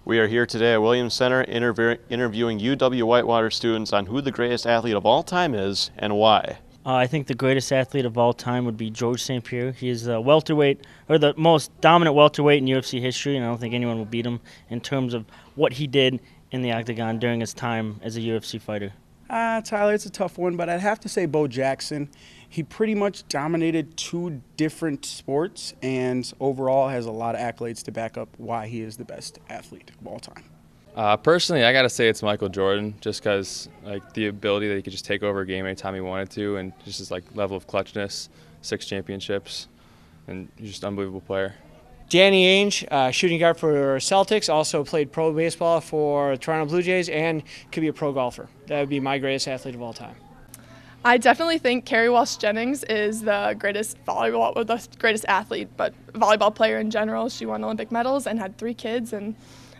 We are here today at Williams Center interviewing UW Whitewater students on who the greatest athlete of all time is and why. I think the greatest athlete of all time would be George St. Pierre. He is the welterweight, or the most dominant welterweight in UFC history, and I don't think anyone will beat him in terms of what he did in the octagon during his time as a UFC fighter. Tyler, it's a tough one, but I'd have to say Bo Jackson. He pretty much dominated two different sports and overall has a lot of accolades to back up why he is the best athlete of all time. Personally, I got to say it's Michael Jordan, just because the ability that he could just take over a game anytime he wanted to, and just his level of clutchness, 6 championships, and he's just an unbelievable player. Danny Ainge, shooting guard for Celtics, also played pro baseball for Toronto Blue Jays and could be a pro golfer. That would be my greatest athlete of all time. I definitely think Carrie Walsh Jennings is the greatest athlete, but volleyball player in general. She won Olympic medals and had 3 kids, and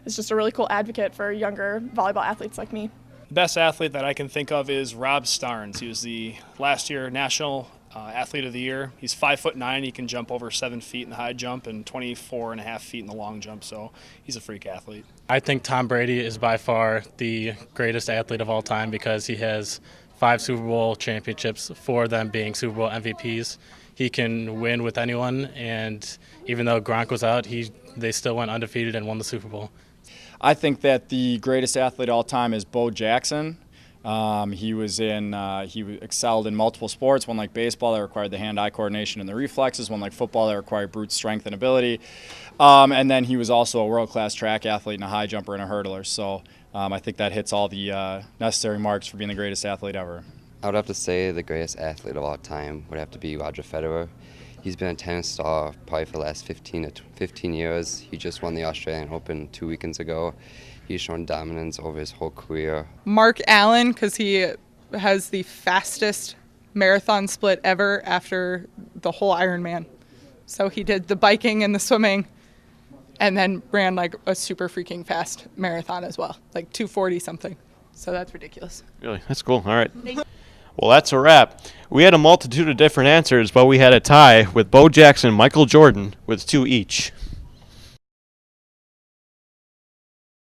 is just a really cool advocate for younger volleyball athletes like me. The best athlete that I can think of is Rob Starnes. He was the last year National Athlete of the Year. He's 5'9". He can jump over 7 feet in the high jump and 24.5 feet in the long jump. So he's a freak athlete. I think Tom Brady is by far the greatest athlete of all time because he has 5 Super Bowl championships, 4 of them being Super Bowl MVPs. He can win with anyone, and even though Gronk was out, they still went undefeated and won the Super Bowl. I think that the greatest athlete of all time is Bo Jackson. He excelled in multiple sports, one like baseball that required the hand-eye coordination and the reflexes, one like football that required brute strength and ability. And then he was also a world-class track athlete and a high jumper and a hurdler. So I think that hits all the necessary marks for being the greatest athlete ever. I would have to say the greatest athlete of all time would have to be Roger Federer. He's been a tennis star probably for the last 15 years. He just won the Australian Open 2 weekends ago. He's shown dominance over his whole career. Mark Allen, because he has the fastest marathon split ever after the whole Ironman. So he did the biking and the swimming and then ran a super freaking fast marathon as well, 240 something. So that's ridiculous. Really? That's cool. All right. Well, that's a wrap. We had a multitude of different answers, but we had a tie with Bo Jackson and Michael Jordan with 2 each.